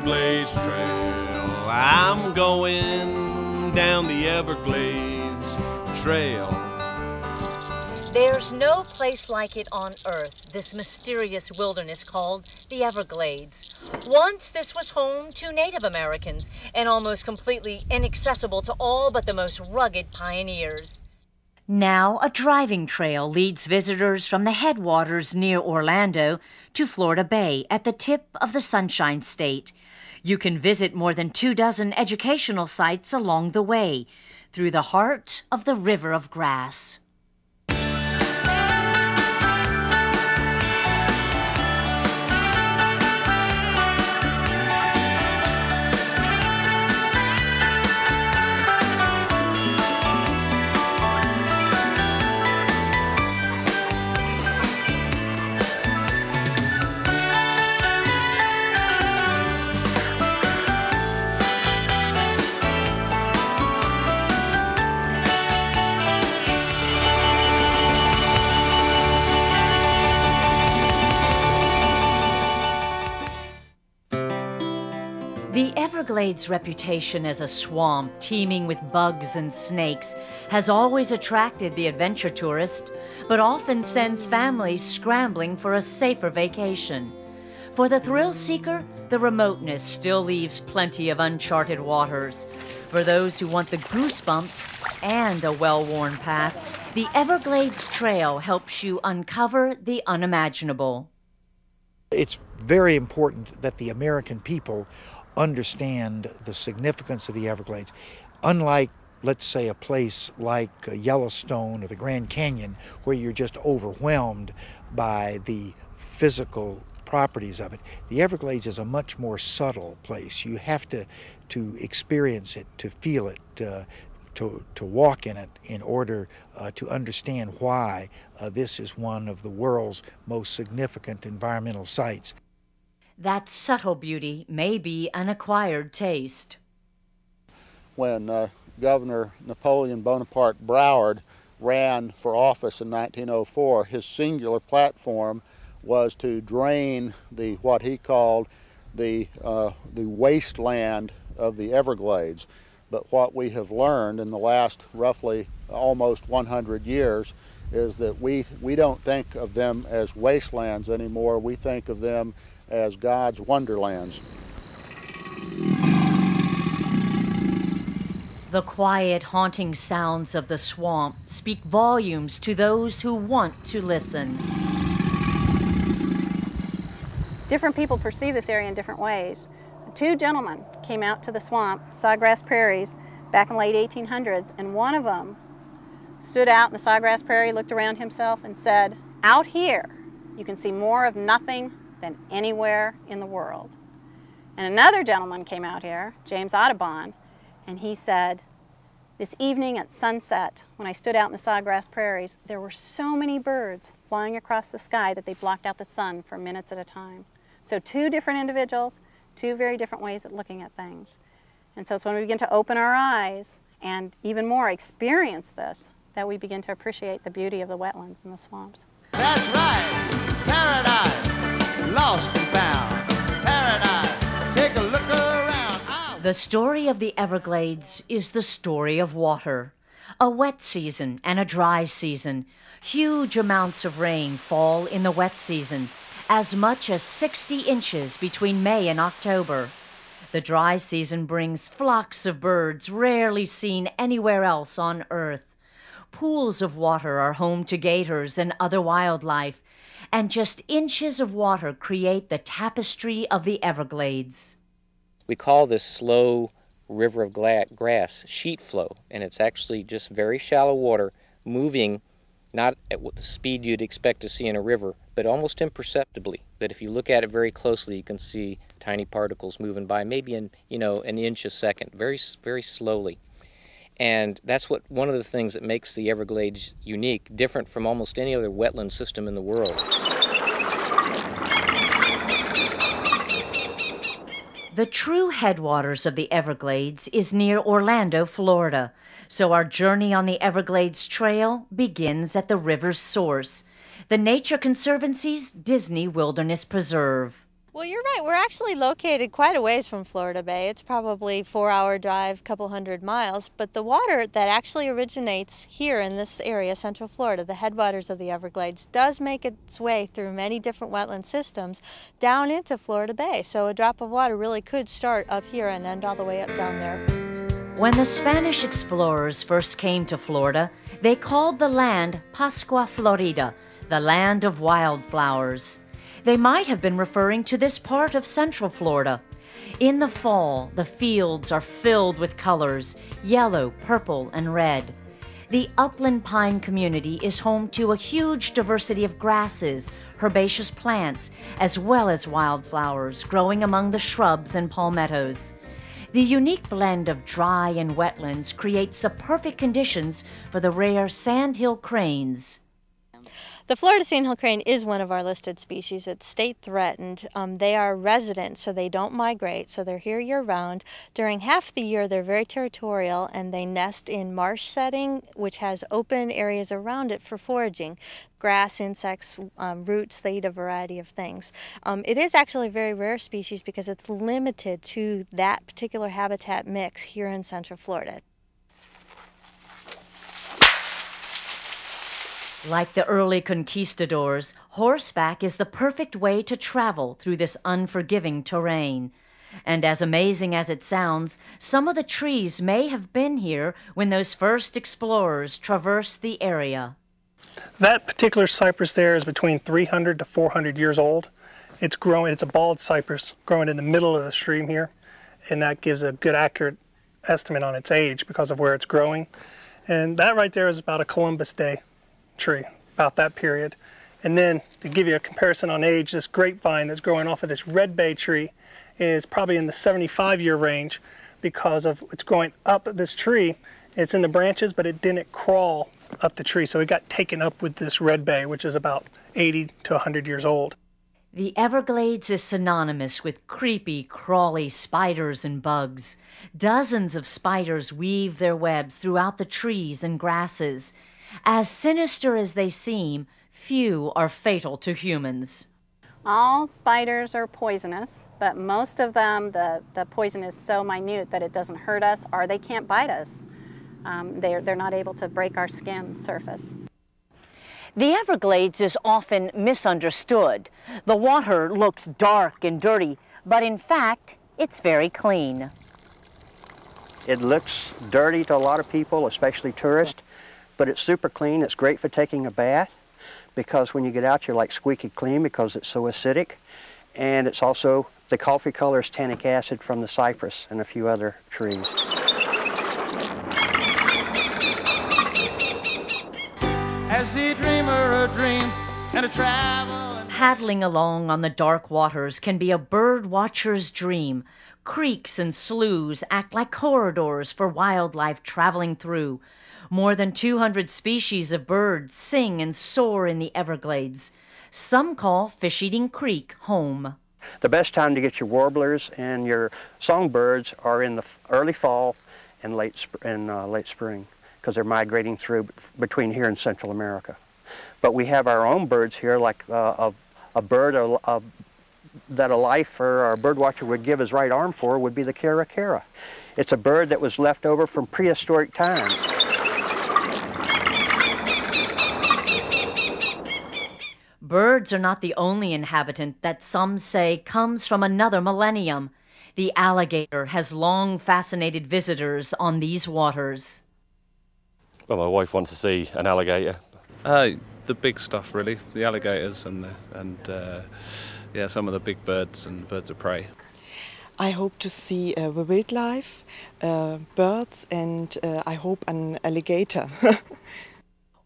Everglades Trail. I'm going down the Everglades Trail. There's no place like it on Earth, this mysterious wilderness called the Everglades. Once this was home to Native Americans and almost completely inaccessible to all but the most rugged pioneers. Now a driving trail leads visitors from the headwaters near Orlando to Florida Bay at the tip of the Sunshine State. You can visit more than 24 educational sites along the way through the heart of the River of Grass. The Everglades' reputation as a swamp teeming with bugs and snakes has always attracted the adventure tourist, but often sends families scrambling for a safer vacation. For the thrill seeker, the remoteness still leaves plenty of uncharted waters. For those who want the goosebumps and a well-worn path, the Everglades Trail helps you uncover the unimaginable. It's very important that the American people understand the significance of the Everglades. Unlike, let's say, a place like Yellowstone or the Grand Canyon, where you're just overwhelmed by the physical properties of it, the Everglades is a much more subtle place. You have to experience it, to feel it, to walk in it in order to understand why this is one of the world's most significant environmental sites. That subtle beauty may be an acquired taste. When Governor Napoleon Bonaparte Broward ran for office in 1904, his singular platform was to drain what he called the wasteland of the Everglades. But what we have learned in the last roughly almost 100 years is that we don't think of them as wastelands anymore. We think of them as God's wonderlands. The quiet, haunting sounds of the swamp speak volumes to those who want to listen. Different people perceive this area in different ways. Two gentlemen came out to the swamp, Sawgrass Prairies, back in the late 1800s, and one of them stood out in the Sawgrass Prairie, looked around himself, and said, "Out here, you can see more of nothing than anywhere in the world." And another gentleman came out here, James Audubon, and he said, "This evening at sunset, when I stood out in the Sawgrass Prairies, there were so many birds flying across the sky that they blocked out the sun for minutes at a time." So two different individuals, two very different ways of looking at things. And so it's when we begin to open our eyes and even more experience this that we begin to appreciate the beauty of the wetlands and the swamps. That's right, paradise, lost and found. Paradise, take a look around. The story of the Everglades is the story of water. A wet season and a dry season. Huge amounts of rain fall in the wet season, as much as 60 inches between May and October. The dry season brings flocks of birds rarely seen anywhere else on Earth. Pools of water are home to gators and other wildlife, and just inches of water create the tapestry of the Everglades. We call this slow river of grass sheet flow, and it's actually just very shallow water moving not at what the speed you'd expect to see in a river, but almost imperceptibly. That if you look at it very closely, you can see tiny particles moving by, maybe in an inch a second, very slowly. And that's one of the things that makes the Everglades unique, different from almost any other wetland system in the world. The true headwaters of the Everglades is near Orlando, Florida, so our journey on the Everglades Trail begins at the river's source, the Nature Conservancy's Disney Wilderness Preserve. Well, you're right. We're actually located quite a ways from Florida Bay. It's probably a 4-hour drive, couple hundred miles. But the water that actually originates here in this area, Central Florida, the headwaters of the Everglades, does make its way through many different wetland systems down into Florida Bay. So a drop of water really could start up here and end all the way up down there. When the Spanish explorers first came to Florida, they called the land Pascua Florida, the land of wildflowers. They might have been referring to this part of Central Florida. In the fall, the fields are filled with colors, yellow, purple, and red. The upland pine community is home to a huge diversity of grasses, herbaceous plants, as well as wildflowers growing among the shrubs and palmettos. The unique blend of dry and wetlands creates the perfect conditions for the rare sandhill cranes. The Florida sandhill crane is one of our listed species. It's state threatened. They are resident, so they don't migrate, so they're here year-round. During half the year, they're very territorial, and they nest in marsh setting, which has open areas around it for foraging. Grass, insects, roots, they eat a variety of things. It is actually a very rare species because it's limited to that particular habitat mix here in Central Florida. Like the early conquistadors, horseback is the perfect way to travel through this unforgiving terrain. And as amazing as it sounds, some of the trees may have been here when those first explorers traversed the area. That particular cypress there is between 300 to 400 years old. It's growing, it's a bald cypress growing in the middle of the stream here, and that gives a good accurate estimate on its age because of where it's growing. And that right there is about a Columbus Day tree, about that period. And then to give you a comparison on age, this grapevine that's growing off of this red bay tree is probably in the 75-year range because of it's growing up this tree. It's in the branches, but it didn't crawl up the tree, so it got taken up with this red bay, which is about 80 to 100 years old. The Everglades is synonymous with creepy, crawly spiders and bugs. Dozens of spiders weave their webs throughout the trees and grasses. As sinister as they seem, few are fatal to humans. All spiders are poisonous, but most of them, the poison is so minute that it doesn't hurt us or they can't bite us. They're not able to break our skin surface. The Everglades is often misunderstood. The water looks dark and dirty, but in fact, it's very clean. It looks dirty to a lot of people, especially tourists, but it's super clean. It's great for taking a bath because when you get out, you're like squeaky clean because it's so acidic. And it's also, the coffee color is tannic acid from the cypress and a few other trees. As the dreamer a dream and a travel. Paddling along on the dark waters can be a bird watcher's dream. Creeks and sloughs act like corridors for wildlife traveling through. More than 200 species of birds sing and soar in the Everglades. Some call Fish-Eating Creek home. The best time to get your warblers and your songbirds are in the early fall and late spring because they're migrating through between here and Central America. But we have our own birds here, like a bird that a lifer or a bird watcher would give his right arm for would be the caracara. It's a bird that was left over from prehistoric times. Birds are not the only inhabitant that some say comes from another millennium. The alligator has long fascinated visitors on these waters. Well, my wife wants to see an alligator. The big stuff, really. The alligators and yeah, some of the big birds and birds of prey. I hope to see the wildlife, birds, and I hope an alligator.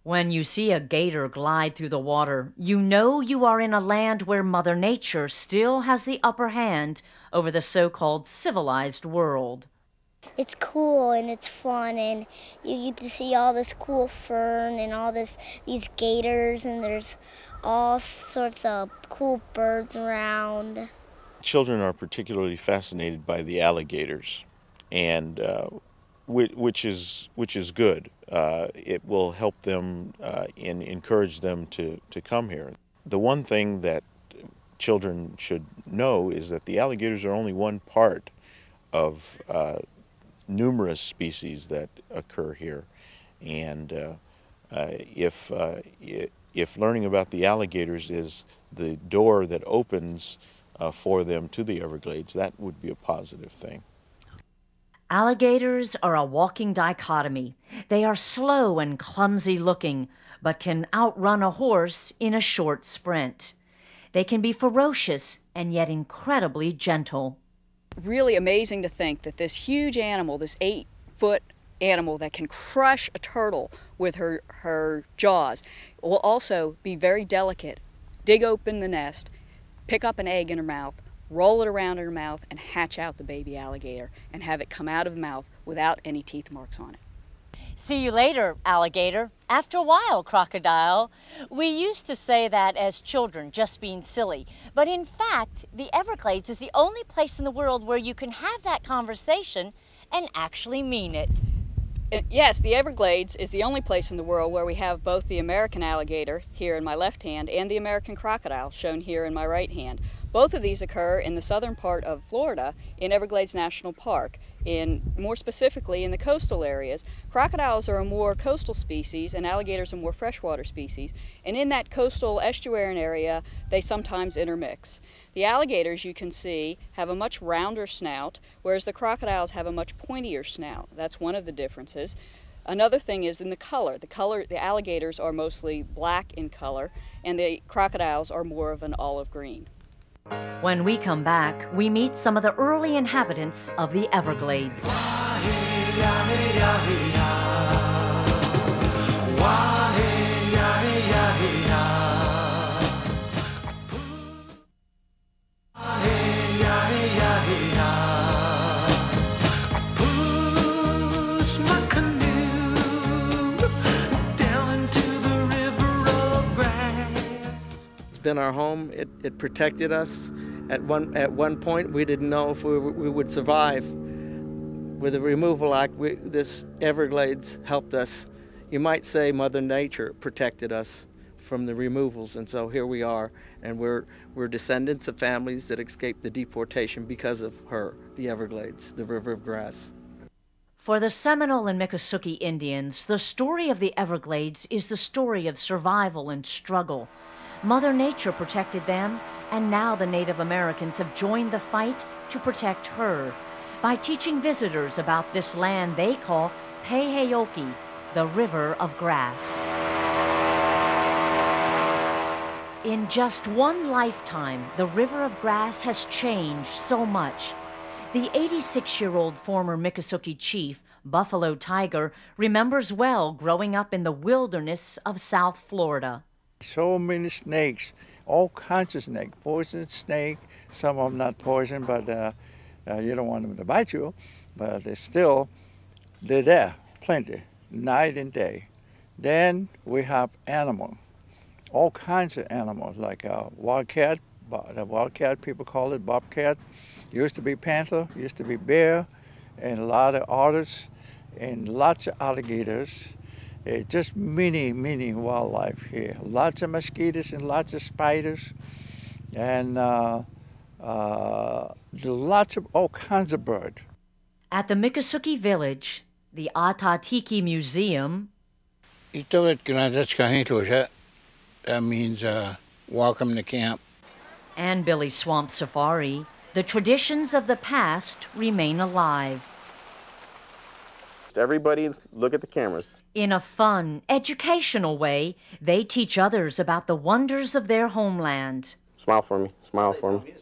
When you see a gator glide through the water, you know you are in a land where Mother Nature still has the upper hand over the so-called civilized world. It's cool and it's fun, and you get to see all this cool fern and all these gators, and there's all sorts of cool birds around. Children are particularly fascinated by the alligators, and which is good. It will help them and encourage them to come here. The one thing that children should know is that the alligators are only one part of numerous species that occur here. And if learning about the alligators is the door that opens for them to the Everglades, that would be a positive thing. Alligators are a walking dichotomy. They are slow and clumsy looking, but can outrun a horse in a short sprint. They can be ferocious and yet incredibly gentle. Really amazing to think that this huge animal, this 8-foot animal that can crush a turtle with her jaws, will also be very delicate, dig open the nest, pick up an egg in her mouth, roll it around in her mouth, and hatch out the baby alligator and have it come out of the mouth without any teeth marks on it. See you later, alligator. After a while, crocodile. We used to say that as children, just being silly. But in fact, the Everglades is the only place in the world where you can have that conversation and actually mean it. Yes, the Everglades is the only place in the world where we have both the American alligator, here in my left hand, and the American crocodile, shown here in my right hand. Both of these occur in the southern part of Florida in Everglades National Park. More specifically in the coastal areas. Crocodiles are a more coastal species and alligators are more freshwater species, and in that coastal estuarine area they sometimes intermix. The alligators, you can see, have a much rounder snout, whereas the crocodiles have a much pointier snout. That's one of the differences. Another thing is in the color. The alligators are mostly black in color and the crocodiles are more of an olive green. When we come back, we meet some of the early inhabitants of the Everglades. Been our home. It protected us. At one point, we didn't know if we would survive. With the Removal Act, this Everglades helped us. You might say Mother Nature protected us from the removals, and so here we are, and we're descendants of families that escaped the deportation because of her, the Everglades, the River of Grass. For the Seminole and Miccosukee Indians, the story of the Everglades is the story of survival and struggle. Mother Nature protected them, and now the Native Americans have joined the fight to protect her by teaching visitors about this land they call Peheoki, the River of Grass. In just one lifetime, the River of Grass has changed so much. The 86-year-old former Miccosukee chief, Buffalo Tiger, remembers well growing up in the wilderness of South Florida. So many snakes, all kinds of snakes, poison snake, some of them not poison, but you don't want them to bite you, but they're there, plenty, night and day. Then we have animals, all kinds of animals, like wildcat, the wildcat people call it bobcat, used to be panther, used to be bear, and a lot of otters, and lots of alligators. Just many wildlife here. Lots of mosquitoes and lots of spiders, and lots of all kinds of birds. At the Miccosukee Village, the Atatiki Museum. That means welcome to camp. And Billy Swamp Safari, the traditions of the past remain alive. Everybody look at the cameras. In a fun, educational way, they teach others about the wonders of their homeland. Smile for me. Smile for me.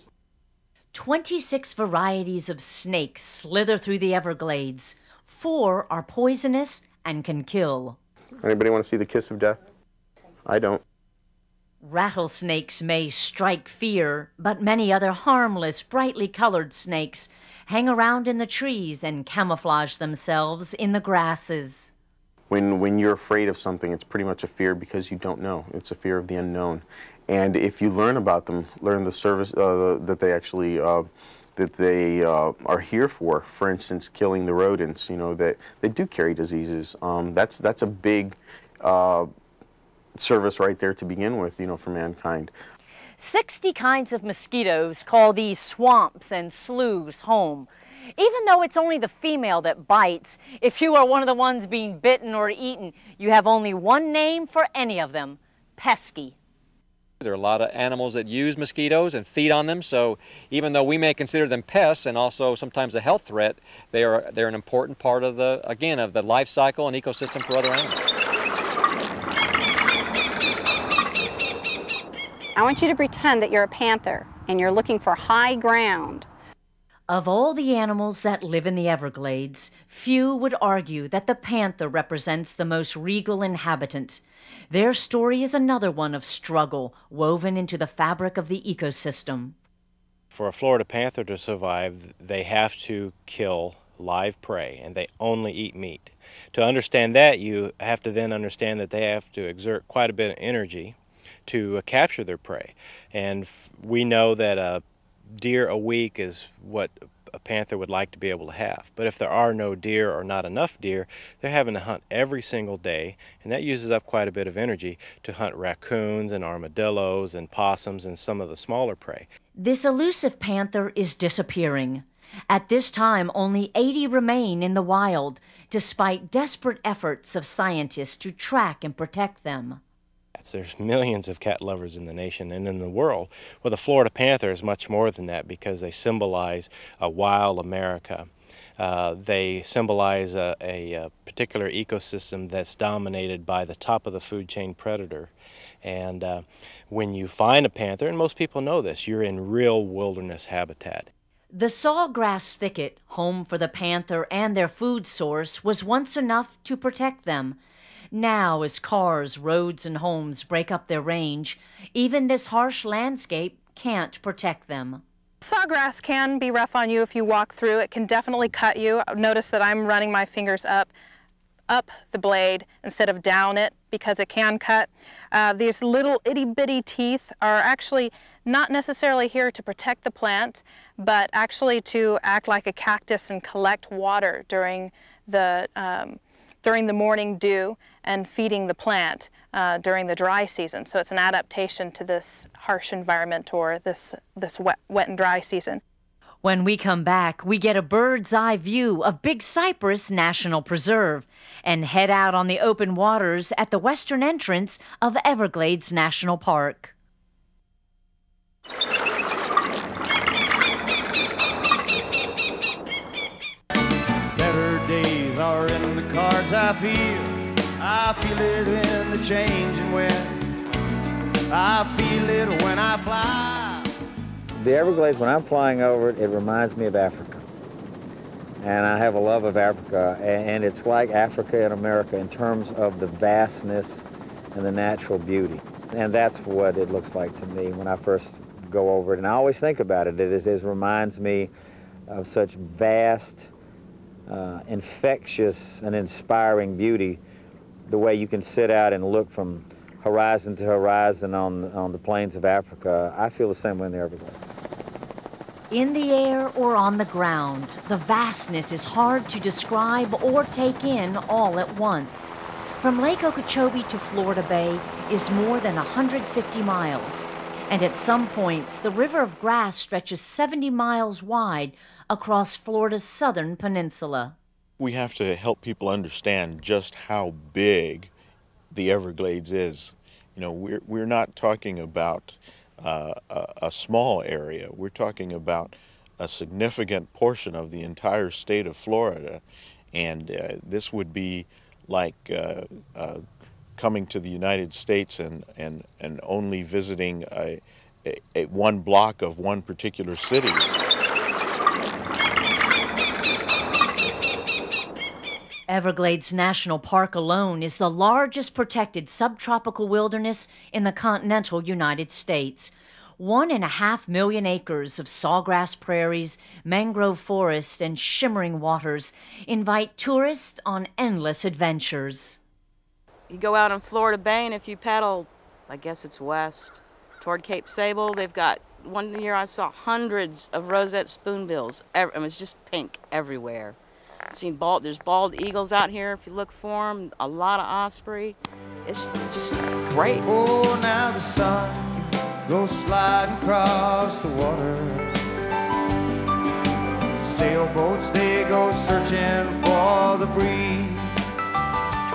26 varieties of snakes slither through the Everglades. 4 are poisonous and can kill. Anybody want to see the kiss of death? I don't. Rattlesnakes may strike fear, but many other harmless, brightly colored snakes hang around in the trees and camouflage themselves in the grasses. When you're afraid of something, it's pretty much a fear because you don't know. It's a fear of the unknown. And if you learn about them, learn the service that they actually are here for instance, killing the rodents, that they do carry diseases. That's a big service right there to begin with, for mankind. 60 kinds of mosquitoes call these swamps and sloughs home. Even though it's only the female that bites, if you are one of the ones being bitten or eaten, you have only one name for any of them: pesky. There are a lot of animals that use mosquitoes and feed on them, so even though we may consider them pests and also sometimes a health threat, they're an important part of the life cycle and ecosystem for other animals. I want you to pretend that you're a panther and you're looking for high ground. Of all the animals that live in the Everglades, few would argue that the panther represents the most regal inhabitant. Their story is another one of struggle woven into the fabric of the ecosystem. For a Florida panther to survive, they have to kill live prey, and they only eat meat. To understand that, you have to then understand that they have to exert quite a bit of energy to capture their prey. And we know that a deer a week is what a panther would like to be able to have. But if there are no deer or not enough deer, they're having to hunt every single day, and that uses up quite a bit of energy to hunt raccoons and armadillos and possums and some of the smaller prey. This elusive panther is disappearing. At this time, only 80 remain in the wild, despite desperate efforts of scientists to track and protect them. There's millions of cat lovers in the nation and in the world. Well, the Florida panther is much more than that because they symbolize a wild America. They symbolize a particular ecosystem that's dominated by the top of the food chain predator. And when you find a panther, and most people know this, you're in real wilderness habitat. The sawgrass thicket, home for the panther and their food source, was once enough to protect them. Now, as cars, roads, and homes break up their range, even this harsh landscape can't protect them. Sawgrass can be rough on you if you walk through. It can definitely cut you. Notice that I'm running my fingers up the blade instead of down it because it can cut. These little itty-bitty teeth are actually not necessarily here to protect the plant, but actually to act like a cactus and collect water during the morning dew and feeding the plant during the dry season. So it's an adaptation to this harsh environment or this wet and dry season. When we come back, we get a bird's eye view of Big Cypress National Preserve and head out on the open waters at the western entrance of Everglades National Park. Better days are in the cards, I feel it in the changing wind. I feel it when I fly. The Everglades, when I'm flying over it, it reminds me of Africa. And I have a love of Africa, and it's like Africa in America in terms of the vastness and the natural beauty. And that's what it looks like to me when I first go over it. And I always think about it. It reminds me of such vast, infectious, and inspiring beauty, the way you can sit out and look from horizon to horizon on the plains of Africa. I feel the same way in the Everglades. In the air or on the ground, the vastness is hard to describe or take in all at once. From Lake Okeechobee to Florida Bay is more than 150 miles, and at some points the River of Grass stretches 70 miles wide across Florida's southern peninsula. We have to help people understand just how big the Everglades is. You know, we're not talking about a small area. We're talking about a significant portion of the entire state of Florida, and this would be like coming to the United States and only visiting one block of one particular city. Everglades National Park alone is the largest protected subtropical wilderness in the continental United States. 1.5 million acres of sawgrass prairies, mangrove forest, and shimmering waters invite tourists on endless adventures. You go out in Florida Bay, and if you paddle, I guess it's west, toward Cape Sable, they've got, one year I saw hundreds of roseate spoonbills. It was just pink everywhere. There's bald eagles out here if you look for them, a lot of osprey. It's just great. Oh, now the sun go sliding across the water. Sailboats, they go searching for the breeze.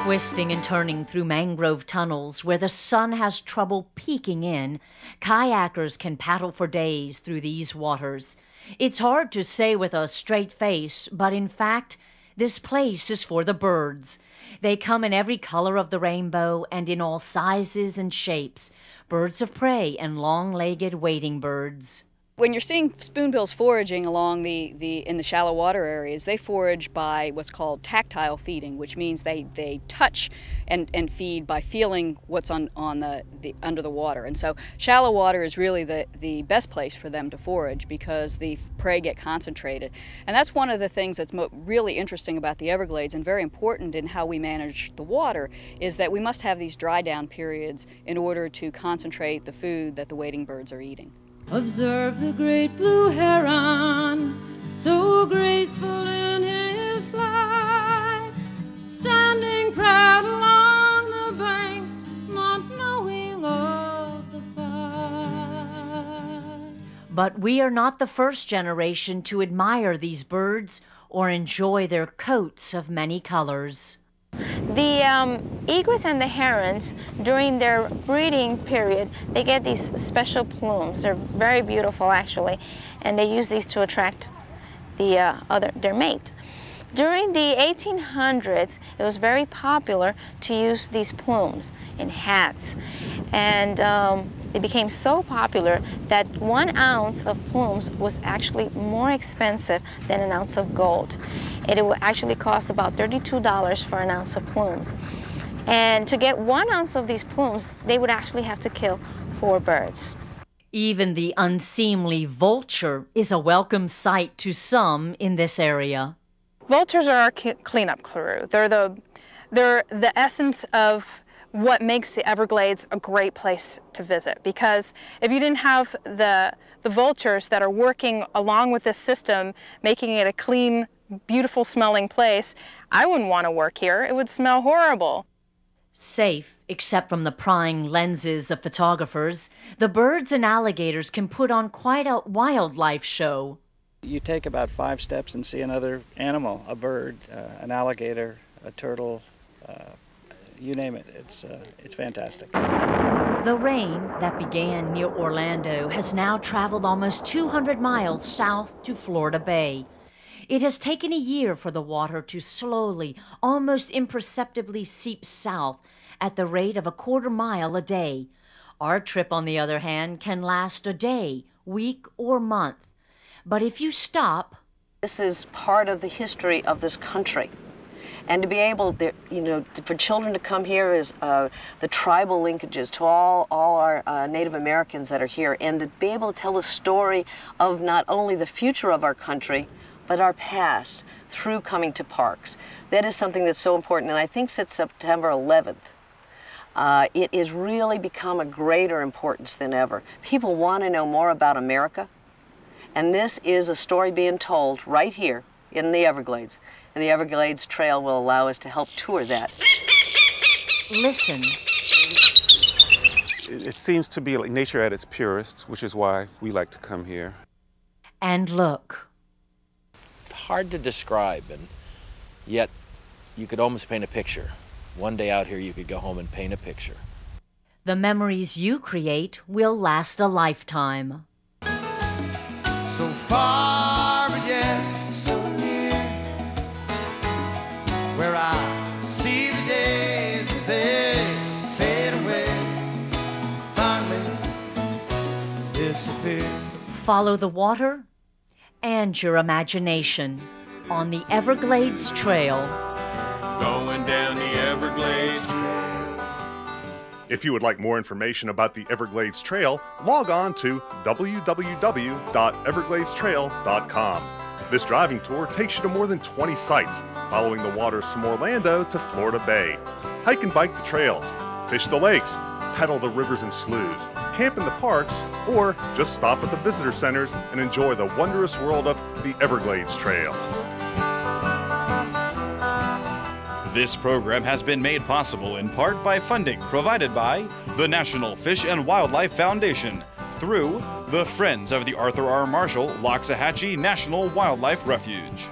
Twisting and turning through mangrove tunnels where the sun has trouble peeking in, kayakers can paddle for days through these waters. It's hard to say with a straight face, but in fact, this place is for the birds. They come in every color of the rainbow and in all sizes and shapes, birds of prey and long-legged wading birds. When you're seeing spoonbills foraging along in the shallow water areas, they forage by what's called tactile feeding, which means they touch and feed by feeling what's on the under the water. And so shallow water is really the best place for them to forage because the prey get concentrated. And that's one of the things that's really interesting about the Everglades and very important in how we manage the water is that we must have these dry down periods in order to concentrate the food that the wading birds are eating. Observe the great blue heron, so graceful in his flight, standing proud along the banks, not knowing of the fight. But we are not the first generation to admire these birds or enjoy their coats of many colors. The egrets and the herons, during their breeding period, they get these special plumes. They're very beautiful, actually, and they use these to attract their mate. During the 1800s, it was very popular to use these plumes in hats, and they became so popular that 1 ounce of plumes was actually more expensive than an ounce of gold. It would actually cost about $32 for an ounce of plumes. And to get 1 ounce of these plumes, they would actually have to kill 4 birds. Even the unseemly vulture is a welcome sight to some in this area. Vultures are our cleanup crew. They're the essence of what makes the Everglades a great place to visit, because if you didn't have the vultures that are working along with this system, making it a clean, beautiful smelling place, I wouldn't want to work here. It would smell horrible. Safe, except from the prying lenses of photographers, the birds and alligators can put on quite a wildlife show. You take about 5 steps and see another animal, a bird, an alligator, a turtle, you name it. It's fantastic. The rain that began near Orlando has now traveled almost 200 miles south to Florida Bay. It has taken a year for the water to slowly, almost imperceptibly seep south at the rate of a quarter mile a day. Our trip, on the other hand, can last a day, week, or month. But if you stop... This is part of the history of this country. And to be able, for children to come here is the tribal linkages to all our Native Americans that are here, and to be able to tell the story of not only the future of our country, but our past through coming to parks. That is something that's so important, and I think since September 11th, it has really become a greater importance than ever. People want to know more about America, and this is a story being told right here in the Everglades. And the Everglades Trail will allow us to help tour that. Listen. It seems to be like nature at its purest, which is why we like to come here. And look. Hard to describe, and yet you could almost paint a picture. One day out here you could go home and paint a picture. The memories you create will last a lifetime. So far, but yet so near, where I see the days as they fade away, finally disappear. Follow the water and your imagination on the Everglades Trail. Going down the Everglades Trail. If you would like more information about the Everglades Trail, log on to www.evergladestrail.com. This driving tour takes you to more than 20 sites, following the waters from Orlando to Florida Bay. Hike and bike the trails, fish the lakes, paddle the rivers and sloughs, camp in the parks, or just stop at the visitor centers and enjoy the wondrous world of the Everglades Trail. This program has been made possible in part by funding provided by the National Fish and Wildlife Foundation, through the Friends of the Arthur R. Marshall Loxahatchee National Wildlife Refuge.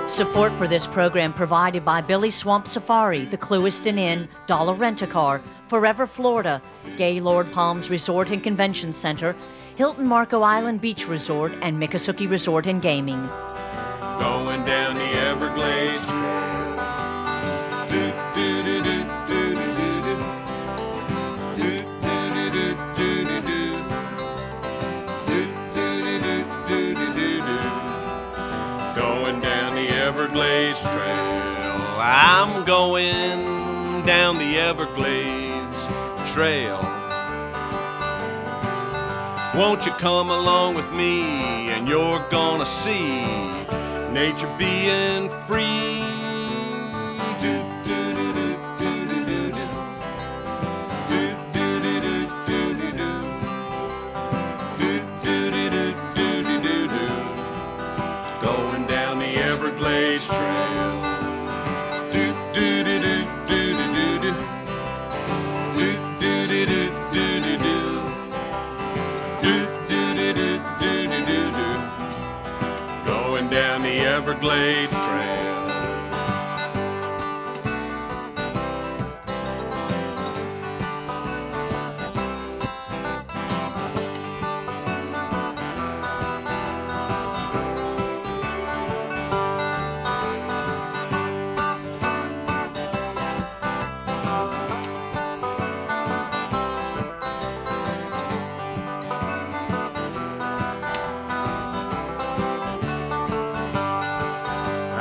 Support for this program provided by Billy Swamp Safari, the Clewiston Inn, Dollar Rent-A-Car, Forever Florida, Gaylord Palms Resort and Convention Center, Hilton Marco Island Beach Resort, and Miccosukee Resort and Gaming. Going down the Everglades Trail. Do, do, do, do, do, do, do, do. Do, do, do, do, do, do. Do, do, do, do, do, do, do. Going down the Everglades Trail. I'm going down the Everglades Trail. Won't you come along with me, and you're gonna see nature being free. Do, do, do, do, do, do, do, do. Do, do, do, do, do, do, do. Do, do, do, do, do, do, do, do. Going down the Everglades Trail. Do, do, do, do, do, do, do, do. Do, do, do, do, do, do, do. Do, do, do, do, do, do, do, do. Going down the Everglades Trail.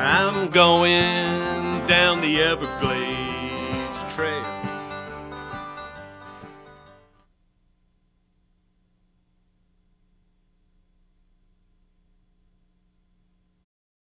I'm going down the Everglades